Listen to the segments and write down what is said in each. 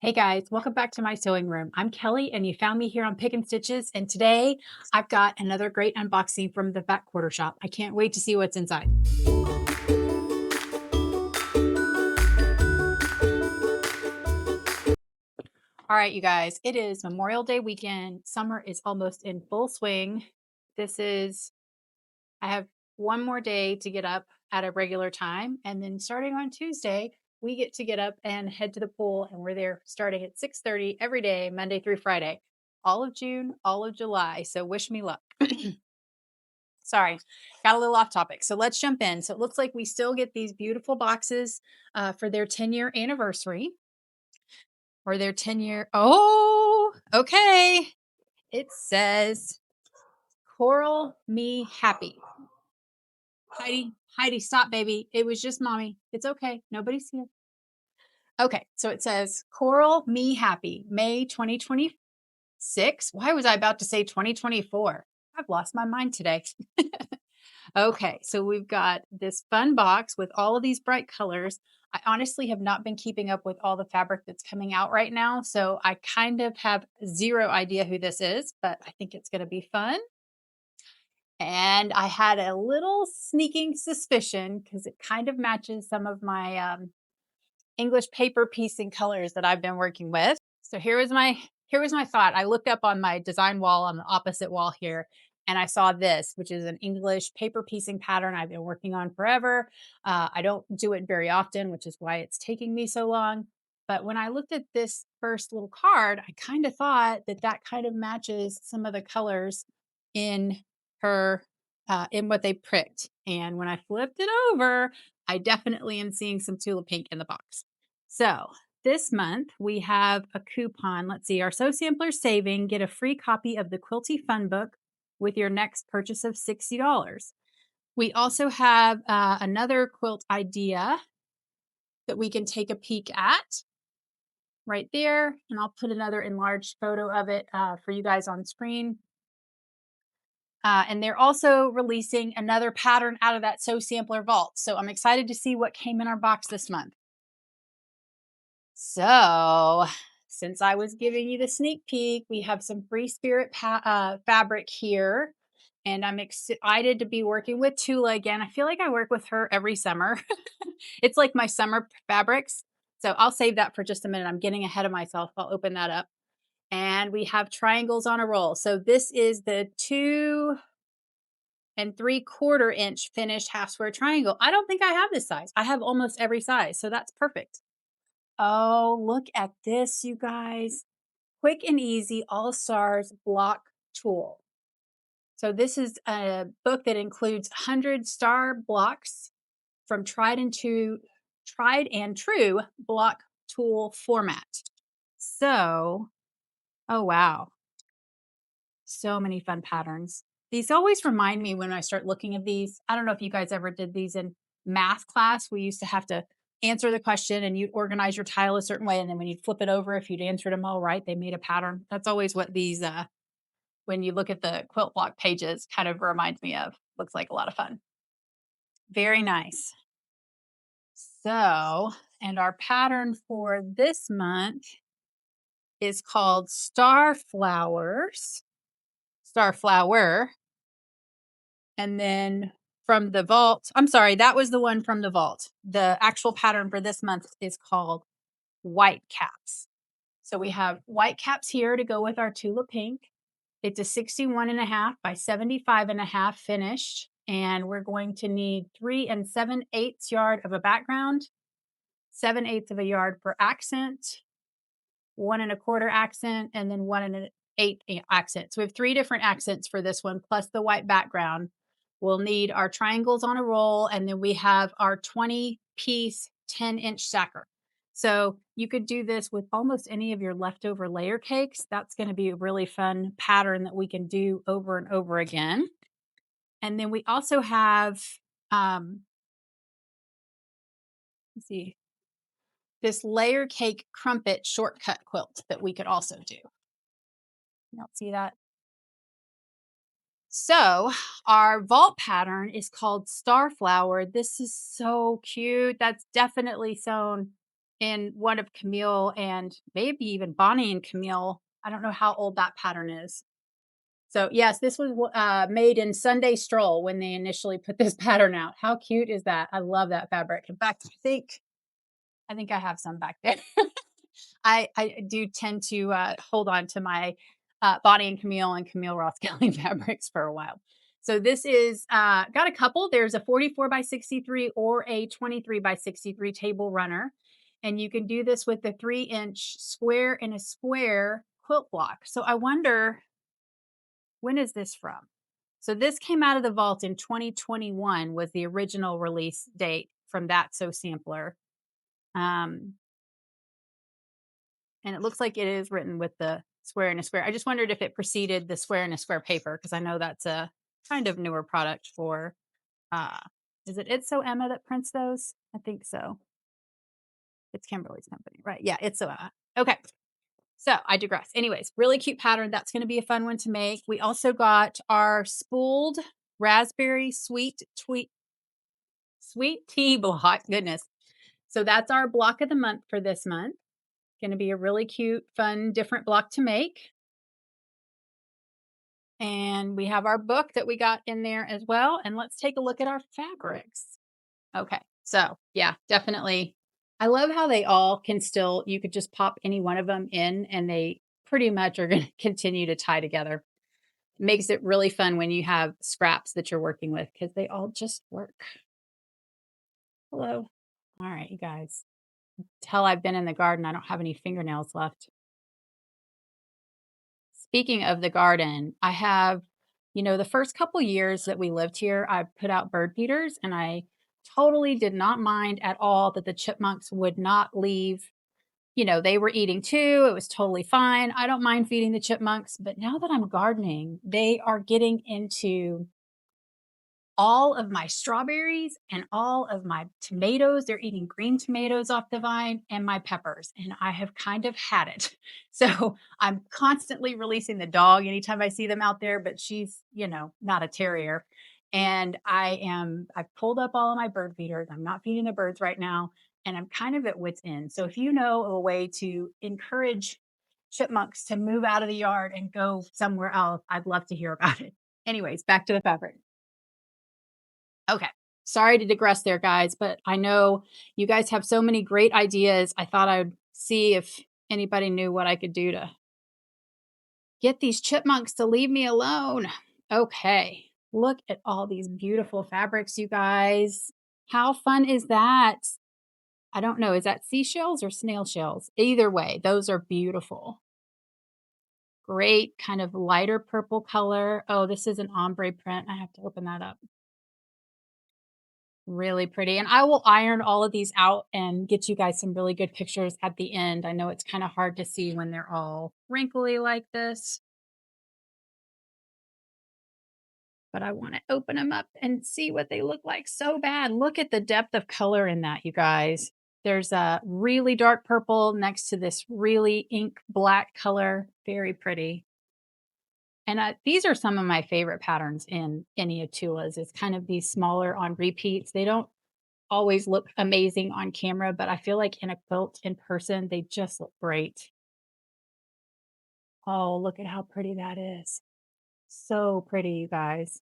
Hey guys, welcome back to my sewing room. I'm Kelly and you found me here on Pick and Stitches. And today I've got another great unboxing from the Fat Quarter Shop. I can't wait to see what's inside. All right, you guys, it is Memorial Day weekend. Summer is almost in full swing. I have one more day to get up at a regular time. And then starting on Tuesday, we get to get up and head to the pool. And we're there starting at 6:30 every day, Monday through Friday, all of June, all of July. So wish me luck. Sorry, got a little off topic. So let's jump in. So it looks like we still get these beautiful boxes for their 10-year anniversary or their 10-year. Oh, okay. It says Coral Me Happy. Heidi, stop, baby. It was just mommy. It's okay. Nobody's here. Okay, so it says Coral Me Happy, May 2026. Why was I about to say 2024? I've lost my mind today. Okay, so we've got this fun box with all of these bright colors. I honestly have not been keeping up with all the fabric that's coming out right now, so I kind of have zero idea who this is, but I think it's going to be fun. And I had a little sneaking suspicion because it kind of matches some of my English paper piecing colors that I've been working with. So here was my thought. I looked up on my design wall on the opposite wall here, and I saw this, which is an English paper piecing pattern I've been working on forever. I don't do it very often, which is why it's taking me so long. But when I looked at this first little card, I kind of thought that that kind of matches some of the colors in her in what they pricked. And when I flipped it over, I definitely am seeing some tulip pink in the box. So this month we have a coupon. Let's see, our Sew Sampler saving, get a free copy of the Quilty Fun Book with your next purchase of $60. We also have another quilt idea that we can take a peek at right there. And I'll put another enlarged photo of it for you guys on screen. And they're also releasing another pattern out of that Sew Sampler vault. So I'm excited to see what came in our box this month. So, since I was giving you the sneak peek, we have some Free Spirit fabric here. And I'm excited to be working with Tula again. I feel like I work with her every summer. It's like my summer fabrics. So I'll save that for just a minute. I'm getting ahead of myself. I'll open that up. And we have triangles on a roll. So this is the 2 3/4 inch finished half square triangle. I don't think I have this size. I have almost every size. So that's perfect. Oh, look at this, you guys. Quick and easy all stars block tool. So this is a book that includes 100 star blocks from tried and true block tool format. So, oh wow, so many fun patterns. These always remind me when I start looking at these. I don't know if you guys ever did these in math class. We used to have to answer the question and you'd organize your tile a certain way. And then when you'd flip it over, if you'd answered them all right, they made a pattern. That's always what these, when you look at the quilt block pages, kind of reminds me of. Looks like a lot of fun. Very nice. So, and our pattern for this month is called Starflower. And then from the vault, I'm sorry, that was the one from the vault. The actual pattern for this month is called White Caps. So we have white caps here to go with our Tula Pink. It's a 61.5 by 75.5 finished. And we're going to need 3 7/8 yard of a background, 7/8 of a yard for accent, 1 1/4 accent, and then 1 1/8 accent. So we have 3 different accents for this one, plus the white background. We'll need our triangles on a roll, and then we have our 20-piece 10-inch stacker. So you could do this with almost any of your leftover layer cakes. That's going to be a really fun pattern that we can do over and over again. And then we also have, let's see, this layer cake crumpet shortcut quilt that we could also do. You don't see that? So our vault pattern is called Starflower. This is so cute. That's definitely sewn in one of Camille and maybe even Bonnie and Camille. I don't know how old that pattern is. So yes, this was made in Sunday Stroll when they initially put this pattern out. How cute is that? I love that fabric. In fact, I think I have some back there. I do tend to hold on to my Bonnie and Camille Ross Kelly fabrics for a while. So this is got a couple. There's a 44 by 63 or a 23 by 63 table runner. And you can do this with the 3-inch square and a square quilt block. So I wonder, when is this from? So this came out of the vault in 2021 was the original release date from that Sew Sampler. And it looks like it is written with the square and a square. I just wondered if it preceded the square and a square paper, because I know that's a kind of newer product for, uh, is it It's So Emma that prints those? I think so. It's Kimberly's company, right? Yeah, It's So Emma. Okay. So I digress. Anyways, really cute pattern. That's going to be a fun one to make. We also got our spooled raspberry sweet tea block. Goodness. So that's our block of the month for this month. Going to be a really cute, fun, different block to make. And we have our book that we got in there as well. And let's take a look at our fabrics. Okay. So yeah, definitely. I love how they all can still, you could just pop any one of them in and they pretty much are going to continue to tie together. Makes it really fun when you have scraps that you're working with because they all just work. Hello. All right, you guys. Tell I've been in the garden. I don't have any fingernails left. Speaking of the garden, I have, the first couple years that we lived here, I put out bird feeders and I totally did not mind at all that the chipmunks would not leave. They were eating too. It was totally fine. I don't mind feeding the chipmunks, but now that I'm gardening, they are getting into all of my strawberries and all of my tomatoes. They're eating green tomatoes off the vine and my peppers. And I have kind of had it. So I'm constantly releasing the dog anytime I see them out there, but she's, not a terrier. And I've pulled up all of my bird feeders. I'm not feeding the birds right now. And I'm kind of at wit's end. So if you know a way to encourage chipmunks to move out of the yard and go somewhere else, I'd love to hear about it. Anyways, back to the fabric. Okay. Sorry to digress there, guys, but I know you guys have so many great ideas. I thought I'd see if anybody knew what I could do to get these chipmunks to leave me alone. Okay. Look at all these beautiful fabrics, you guys. How fun is that? I don't know. Is that seashells or snail shells? Either way, those are beautiful. Great kind of lighter purple color. Oh, this is an ombre print. I have to open that up. Really pretty. And I will iron all of these out and get you guys some really good pictures at the end. I know it's kind of hard to see when they're all wrinkly like this, but I want to open them up and see what they look like so bad. Look at the depth of color in that, you guys. There's a really dark purple next to this really ink black color. Very pretty. And these are some of my favorite patterns in any of Tula's. It's kind of these smaller on repeats. They don't always look amazing on camera, but I feel like in a quilt in person, they just look great. Oh, look at how pretty that is. So pretty, you guys.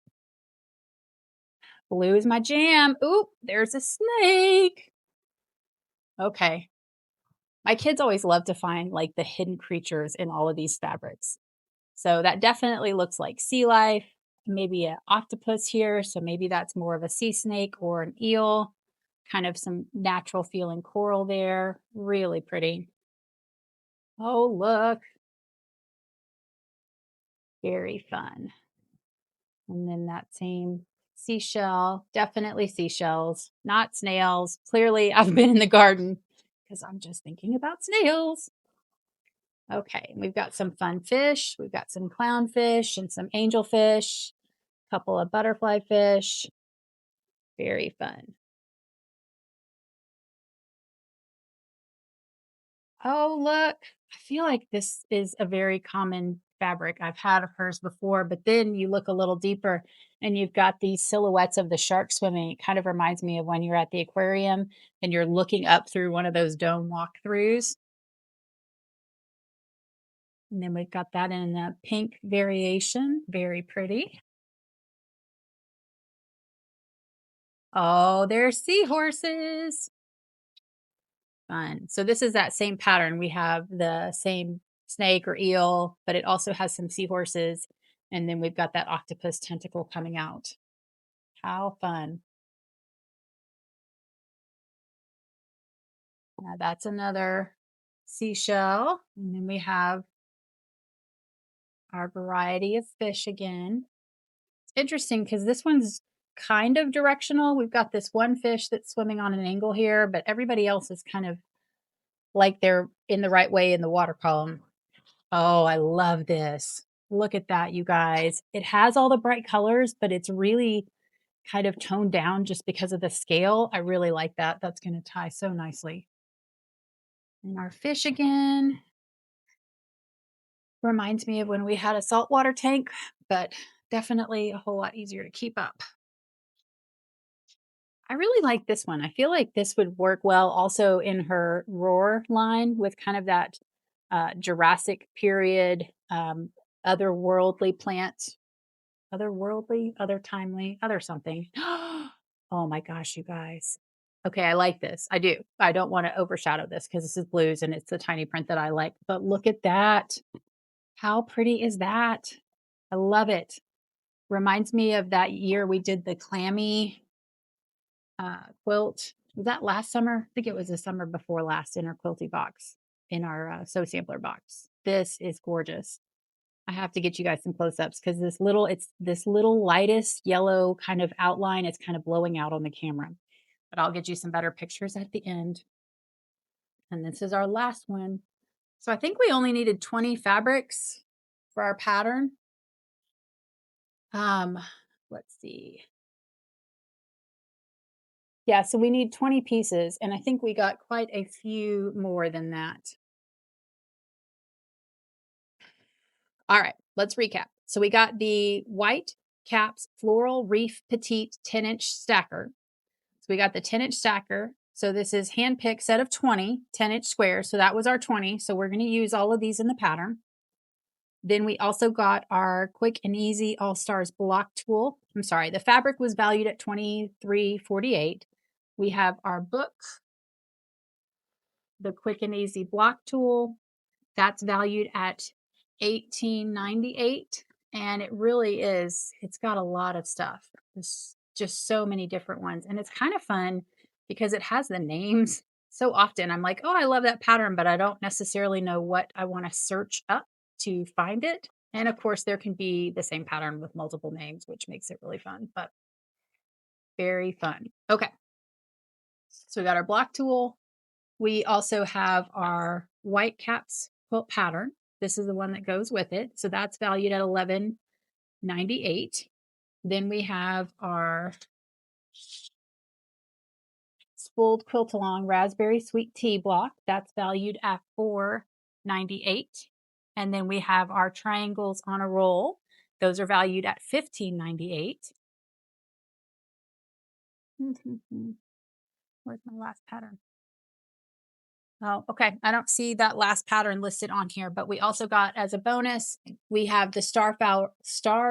Blue is my jam. Oop, there's a snake. Okay. My kids always love to find like the hidden creatures in all of these fabrics. So that definitely looks like sea life, maybe an octopus here. So maybe that's more of a sea snake or an eel. Kind of some natural feeling coral there. Really pretty. Oh, look. Very fun. And then that same seashell, definitely seashells, not snails. Clearly, I've been in the garden because I'm just thinking about snails. Okay, we've got some fun fish. We've got some clownfish and some angelfish, a couple of butterfly fish. Very fun. Oh, look. I feel like this is a very common fabric. I've had hers before, but then you look a little deeper and you've got these silhouettes of the shark swimming. It kind of reminds me of when you're at the aquarium and you're looking up through one of those dome walkthroughs. And then we've got that in a pink variation. Very pretty. Oh, there's seahorses. Fun. So this is that same pattern. We have the same snake or eel, but it also has some seahorses. And then we've got that octopus tentacle coming out. How fun. Now that's another seashell. And then we have our variety of fish again. It's interesting because this one's kind of directional. We've got this one fish that's swimming on an angle here, but everybody else is kind of like they're in the right way in the water column. Oh, I love this. Look at that, you guys. It has all the bright colors, but it's really kind of toned down just because of the scale. I really like that. That's going to tie so nicely. And our fish again reminds me of when we had a saltwater tank, but definitely a whole lot easier to keep up. I really like this one. I feel like this would work well also in her roar line with kind of that Jurassic period, otherworldly plant, otherworldly, other timely, other something. Oh my gosh, you guys. Okay, I like this. I do. I don't want to overshadow this because this is blues and it's the tiny print that I like. But look at that. How pretty is that? I love it. Reminds me of that year we did the clammy quilt. Was that last summer? I think it was the summer before last in our quilty box, in our sew sampler box. This is gorgeous. I have to get you guys some close-ups because it's this little lightest yellow kind of outline. It's kind of blowing out on the camera, but I'll get you some better pictures at the end. And this is our last one. So I think we only needed 20 fabrics for our pattern. Let's see. Yeah, so we need 20 pieces, and I think we got quite a few more than that. All right, let's recap. So we got the white caps floral reef petite 10-inch stacker. So we got the 10-inch stacker. So this is hand-picked set of 20 10-inch squares. So that was our 20. So we're going to use all of these in the pattern. Then we also got our Quick and Easy All Stars block tool. I'm sorry, the fabric was valued at $23.48. We have our book, the Quick and Easy block tool. That's valued at $18.98. And it really is, it's got a lot of stuff. There's just so many different ones. And it's kind of fun because it has the names. So often I'm like, oh, I love that pattern, but I don't necessarily know what I want to search up to find it. And of course, there can be the same pattern with multiple names, which makes it really fun, but very fun. Okay. So we got our block tool. We also have our white caps quilt pattern. This is the one that goes with it. So that's valued at $11.98. Then we have our spooled quilt along raspberry sweet tea block. That's valued at $4.98. And then we have our triangles on a roll. Those are valued at $15.98. Where's my last pattern? Oh, okay. I don't see that last pattern listed on here, but we also got as a bonus, we have the star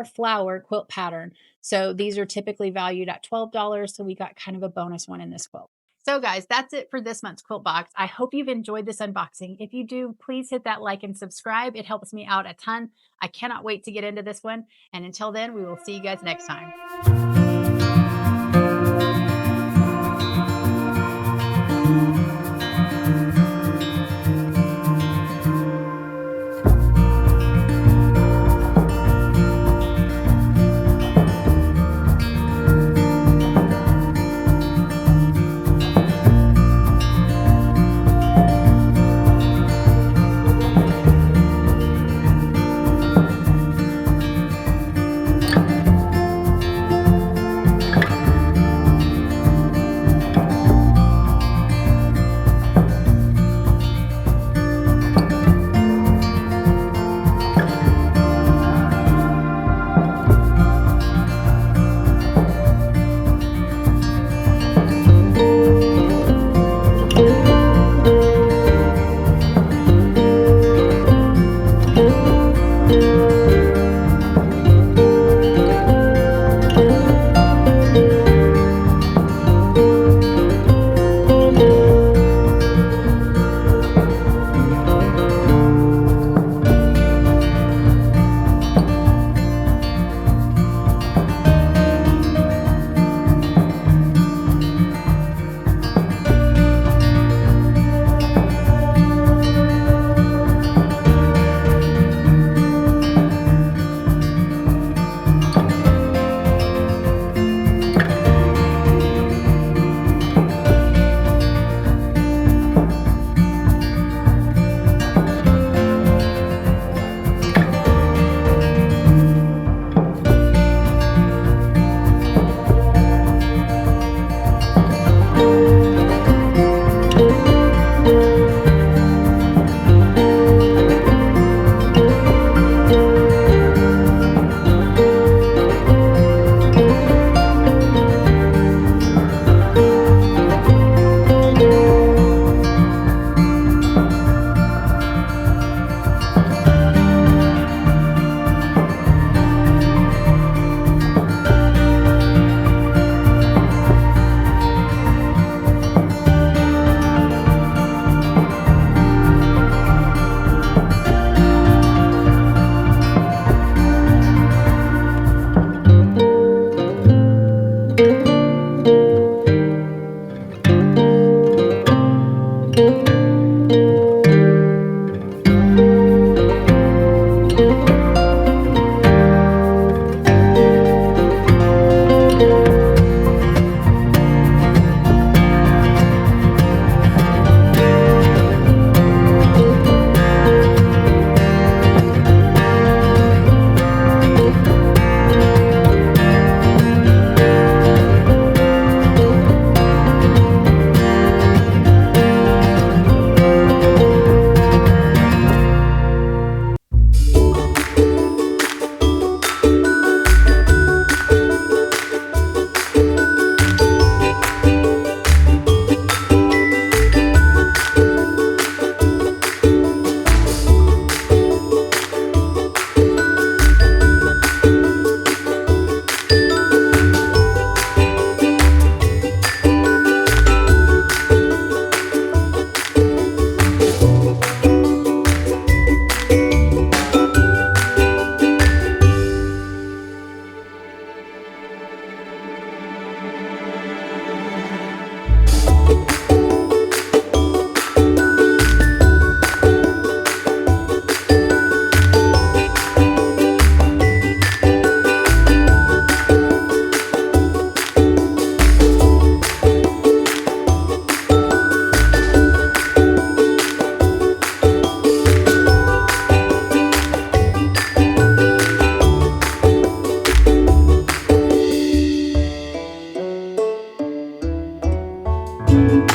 flower quilt pattern. So these are typically valued at $12. So we got kind of a bonus one in this quilt. So guys, that's it for this month's quilt box. I hope you've enjoyed this unboxing. If you do, please hit that like and subscribe. It helps me out a ton. I cannot wait to get into this one. And until then, we will see you guys next time.